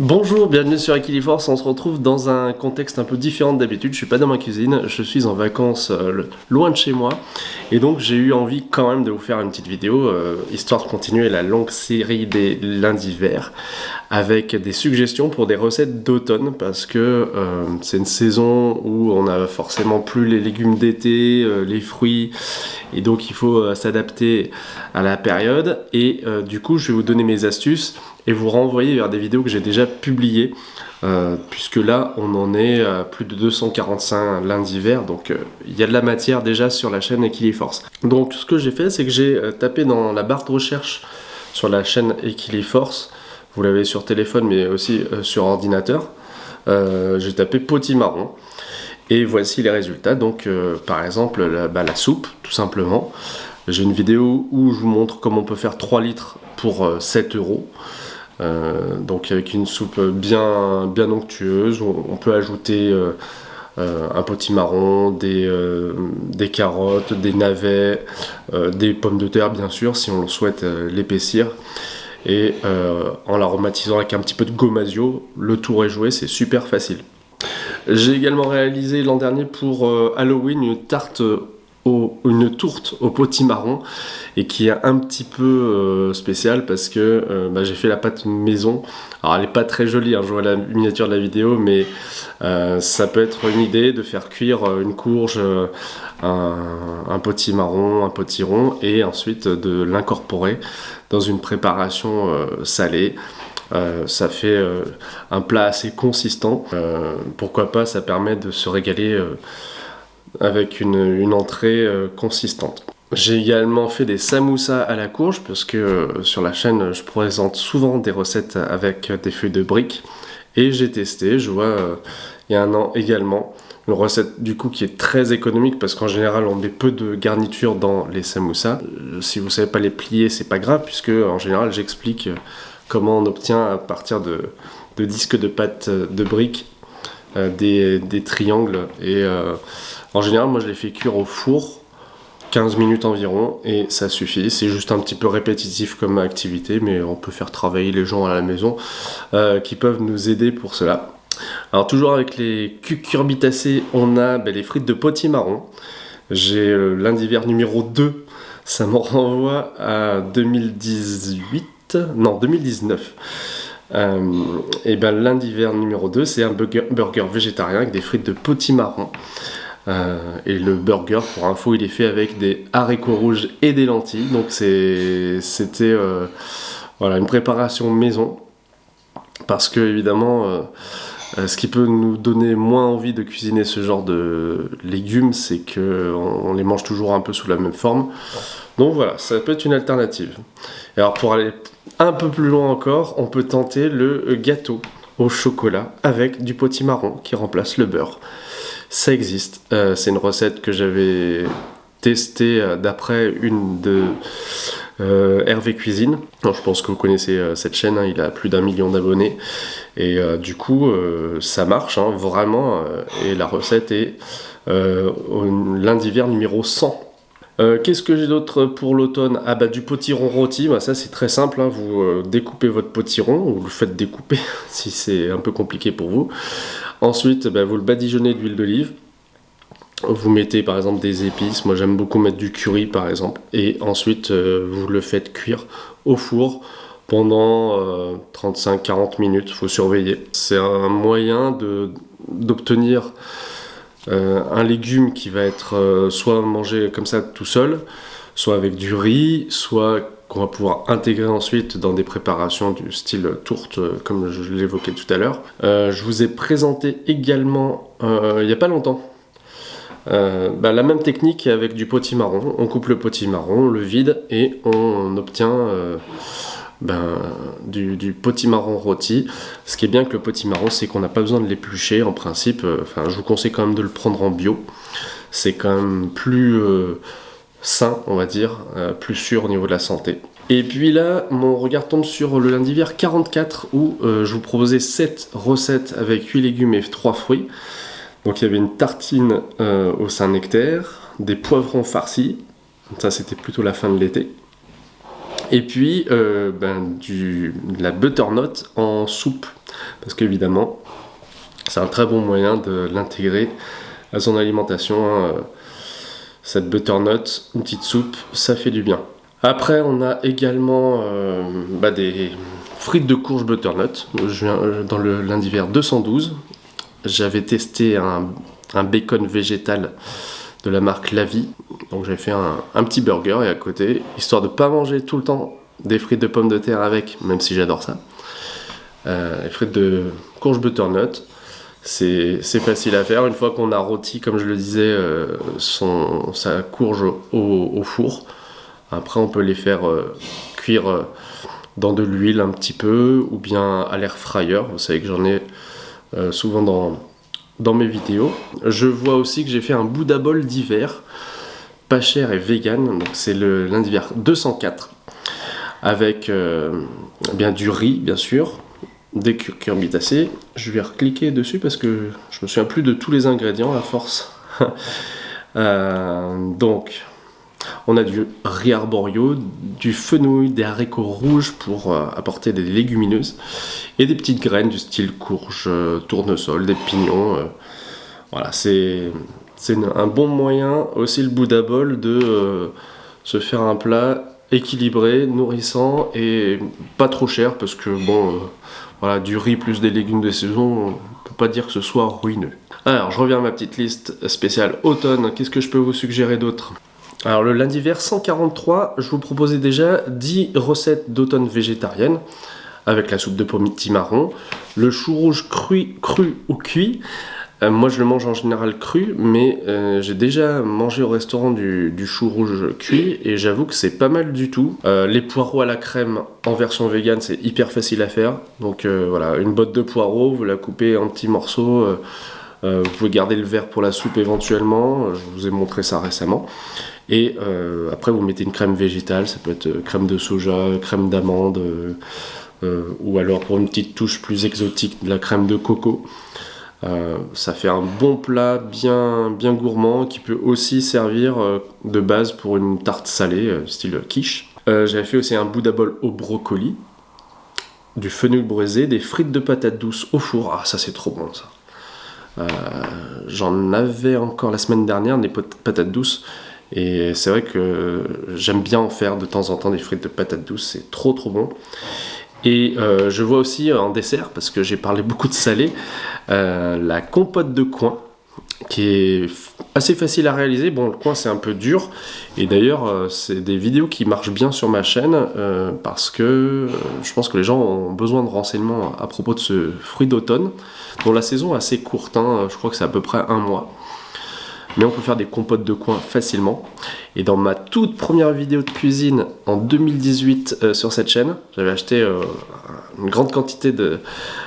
Bonjour, bienvenue sur Equiliforce. On se retrouve dans un contexte un peu différent d'habitude. Je suis pas dans ma cuisine, je suis en vacances loin de chez moi. Et donc j'ai eu envie quand même de vous faire une petite vidéo, histoire de continuer la longue série des lundis verts, avec des suggestions pour des recettes d'automne, parce que c'est une saison où on a forcément plus les légumes d'été, les fruits, et donc il faut s'adapter à la période. Et du coup je vais vous donner mes astuces et vous renvoyer vers des vidéos que j'ai déjà publiées, puisque là on en est à plus de 245 lundis verts, donc il y a de la matière déjà sur la chaîne Equiliforce. Donc ce que j'ai fait, c'est que j'ai tapé dans la barre de recherche sur la chaîne Equiliforce, vous l'avez sur téléphone mais aussi sur ordinateur, j'ai tapé potimarron et voici les résultats. Donc par exemple la soupe tout simplement. J'ai une vidéo où je vous montre comment on peut faire 3 litres pour 7 euros. Donc avec une soupe bien onctueuse, on peut ajouter un potimarron, des carottes, des navets, des pommes de terre bien sûr si on souhaite l'épaissir, et en l'aromatisant avec un petit peu de gomasio, le tour est joué, c'est super facile. J'ai également réalisé l'an dernier pour Halloween une tourte au potimarron, et qui est un petit peu spéciale parce que j'ai fait la pâte maison. Alors elle n'est pas très jolie, hein, je vois la miniature de la vidéo, mais ça peut être une idée de faire cuire une courge, un potimarron, un potiron, et ensuite de l'incorporer dans une préparation salée. Ça fait un plat assez consistant. Pourquoi pas, ça permet de se régaler avec une entrée consistante. J'ai également fait des samoussas à la courge, parce que sur la chaîne je présente souvent des recettes avec des feuilles de briques, et j'ai testé, je vois il y a un an également, une recette du coup qui est très économique, parce qu'en général on met peu de garniture dans les samoussas. Si vous ne savez pas les plier, c'est pas grave, puisque en général j'explique comment on obtient à partir de disques de pâte de briques des triangles, et en général moi je les fais cuire au four 15 minutes environ et ça suffit. C'est juste un petit peu répétitif comme activité, mais on peut faire travailler les gens à la maison qui peuvent nous aider pour cela. Alors toujours avec les cucurbitacées, on a les frites de potimarron. J'ai lundi vert numéro 2, ça me renvoie à 2019. Et lundi vert numéro 2, c'est un burger végétarien avec des frites de potimarron. Et le burger, pour info, il est fait avec des haricots rouges et des lentilles. Donc c'était une préparation maison. Parce que évidemment, ce qui peut nous donner moins envie de cuisiner ce genre de légumes, c'est qu'on les mange toujours un peu sous la même forme. Donc voilà, ça peut être une alternative. Et alors pour aller un peu plus loin encore, on peut tenter le gâteau au chocolat avec du potimarron qui remplace le beurre. Ça existe, c'est une recette que j'avais testée d'après une de Hervé Cuisine. Alors, je pense que vous connaissez cette chaîne, hein, il a plus d'1 million d'abonnés, et du coup ça marche hein, vraiment, et la recette est lundi vert numéro 100. Qu'est-ce que j'ai d'autre pour l'automne? Du potiron rôti, ça c'est très simple, hein. Vous découpez votre potiron, ou vous le faites découper si c'est un peu compliqué pour vous. Ensuite vous le badigeonnez d'huile d'olive, vous mettez par exemple des épices, moi j'aime beaucoup mettre du curry par exemple, et ensuite vous le faites cuire au four pendant 35-40 minutes, il faut surveiller. C'est un moyen d'obtenir un légume qui va être soit mangé comme ça tout seul, soit avec du riz, soit qu'on va pouvoir intégrer ensuite dans des préparations du style tourte, comme je l'évoquais tout à l'heure. Je vous ai présenté également, il n'y a pas longtemps, la même technique avec du potimarron. On coupe le potimarron, on le vide, et on obtient du potimarron rôti. Ce qui est bien avec le potimarron, c'est qu'on n'a pas besoin de l'éplucher en principe. Je vous conseille quand même de le prendre en bio. C'est quand même plus sain, on va dire, plus sûr au niveau de la santé. Et puis là, mon regard tombe sur le lundi vert 44, où je vous proposais 7 recettes avec 8 légumes et 3 fruits. Donc il y avait une tartine au Saint-Nectaire, des poivrons farcis, ça c'était plutôt la fin de l'été, et puis de la butternut en soupe. parce qu'évidemment, c'est un très bon moyen de l'intégrer à son alimentation, hein. Cette butternut, une petite soupe, ça fait du bien. Après, on a également des frites de courge butternut. Je viens dans le l'Indiver 212. J'avais testé un bacon végétal de la marque La Vie. Donc j'ai fait un petit burger et à côté, histoire de ne pas manger tout le temps des frites de pommes de terre avec, même si j'adore ça. Les frites de courge butternut. C'est facile à faire, une fois qu'on a rôti, comme je le disais, sa courge au four. Après on peut les faire cuire dans de l'huile un petit peu, ou bien à l'air fryer. Vous savez que j'en ai souvent dans mes vidéos. Je vois aussi que j'ai fait un Buddha Bowl d'hiver, pas cher et vegan, donc c'est l'Indiver 204, avec bien du riz bien sûr, des cucurbitacées. Je vais recliquer dessus parce que je me souviens plus de tous les ingrédients à force. Donc, on a du riz arborio, du fenouil, des haricots rouges pour apporter des légumineuses et des petites graines du style courge, tournesol, des pignons. Voilà, c'est un bon moyen aussi le Buddha Bowl de se faire un plat équilibré, nourrissant et pas trop cher parce que bon, voilà, du riz plus des légumes de saison, on peut pas dire que ce soit ruineux. Alors, je reviens à ma petite liste spéciale automne. Qu'est-ce que je peux vous suggérer d'autre? Alors, le l'Indiver 143, je vous proposais déjà 10 recettes d'automne végétariennes avec la soupe de potimarron, le chou rouge cru ou cuit. Moi je le mange en général cru, mais j'ai déjà mangé au restaurant du chou rouge cuit et j'avoue que c'est pas mal du tout. Les poireaux à la crème en version vegan, c'est hyper facile à faire. Donc voilà, une botte de poireaux, vous la coupez en petits morceaux. Vous pouvez garder le verre pour la soupe éventuellement, je vous ai montré ça récemment. Et après vous mettez une crème végétale, ça peut être crème de soja, crème d'amande, ou alors pour une petite touche plus exotique, de la crème de coco. Ça fait un bon plat bien gourmand qui peut aussi servir de base pour une tarte salée style quiche. J'avais fait aussi un Buddha Bowl au brocoli, du fenouil braisé, des frites de patates douces au four. Ah, ça c'est trop bon ça. J'en avais encore la semaine dernière des patates douces et c'est vrai que j'aime bien en faire de temps en temps des frites de patates douces, c'est trop bon. Et je vois aussi en dessert, parce que j'ai parlé beaucoup de salé, la compote de coin, qui est assez facile à réaliser. Bon, le coin c'est un peu dur, et d'ailleurs c'est des vidéos qui marchent bien sur ma chaîne, parce que je pense que les gens ont besoin de renseignements à propos de ce fruit d'automne, dont la saison est assez courte, hein, je crois que c'est à peu près un mois. Mais on peut faire des compotes de coin facilement. Et dans ma toute première vidéo de cuisine en 2018 sur cette chaîne, j'avais acheté une grande quantité de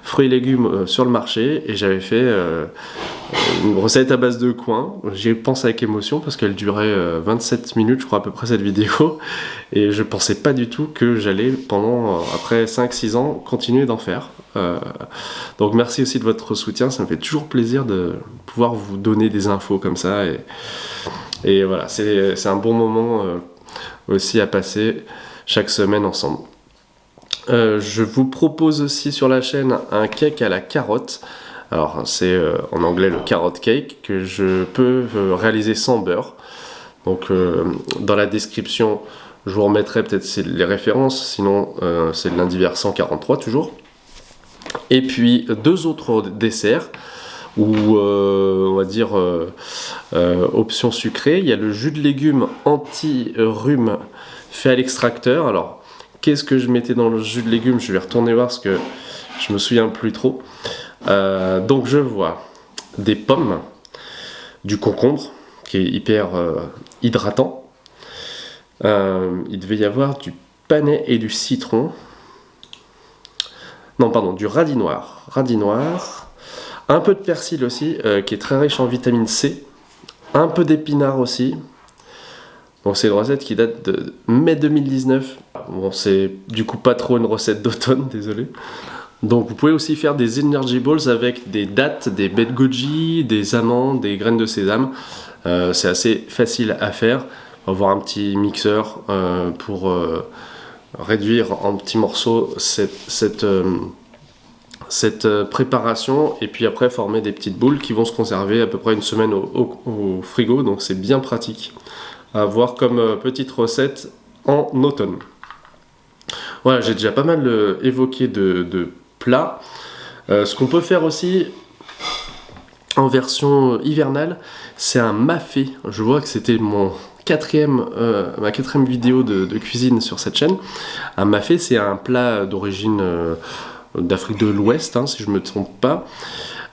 fruits et légumes sur le marché et j'avais fait une recette à base de coin. J'y pense avec émotion parce qu'elle durait 27 minutes, je crois à peu près cette vidéo. Et je pensais pas du tout que j'allais après 5-6 ans, continuer d'en faire. Donc merci aussi de votre soutien, ça me fait toujours plaisir de pouvoir vous donner des infos comme ça et voilà, c'est un bon moment aussi à passer chaque semaine ensemble. Je vous propose aussi sur la chaîne un cake à la carotte. Alors c'est en anglais le carrot cake que je peux réaliser sans beurre. Donc dans la description je vous remettrai peut-être les références, sinon c'est de l'Indiver 143 toujours. Et puis deux autres desserts ou on va dire option sucrée. Il y a le jus de légumes anti-rhume fait à l'extracteur. Alors qu'est-ce que je mettais dans le jus de légumes? Je vais retourner voir parce que je me souviens plus trop. Donc je vois des pommes, du concombre qui est hyper hydratant. Il devait y avoir du panais et du citron. Non, pardon, du radis noir. Radis noir. Un peu de persil aussi, qui est très riche en vitamine C. Un peu d'épinards aussi. Donc c'est une recette qui date de mai 2019. Bon, c'est du coup pas trop une recette d'automne, désolé. Donc vous pouvez aussi faire des energy balls avec des dattes, des baies de goji, des amandes, des graines de sésame. C'est assez facile à faire. On va avoir un petit mixeur pour réduire en petits morceaux cette préparation et puis après former des petites boules qui vont se conserver à peu près une semaine au frigo, donc c'est bien pratique à avoir comme petite recette en automne. Voilà, j'ai déjà pas mal évoqué de plats. Ce qu'on peut faire aussi en version hivernale, c'est un mafé. Je vois que c'était ma quatrième vidéo de cuisine sur cette chaîne. Un mafé, c'est un plat d'origine d'Afrique de l'Ouest, hein, si je ne me trompe pas,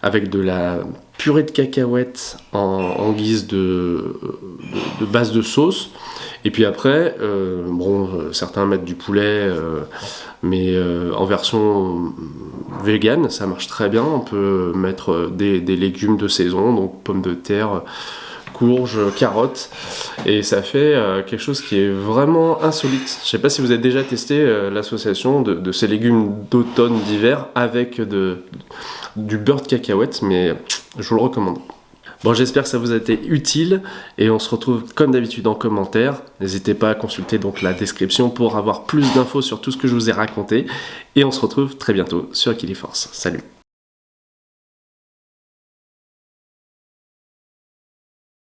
avec de la purée de cacahuètes en guise de base de sauce. Et puis après, certains mettent du poulet, mais en version vegan, ça marche très bien. On peut mettre des légumes de saison, donc pommes de terre, courges, carottes, et ça fait quelque chose qui est vraiment insolite. Je ne sais pas si vous avez déjà testé l'association de ces légumes d'automne, d'hiver, avec du beurre de cacahuète, mais je vous le recommande. Bon, j'espère que ça vous a été utile et on se retrouve comme d'habitude en commentaire. N'hésitez pas à consulter donc la description pour avoir plus d'infos sur tout ce que je vous ai raconté et on se retrouve très bientôt sur Equiliforce. Salut!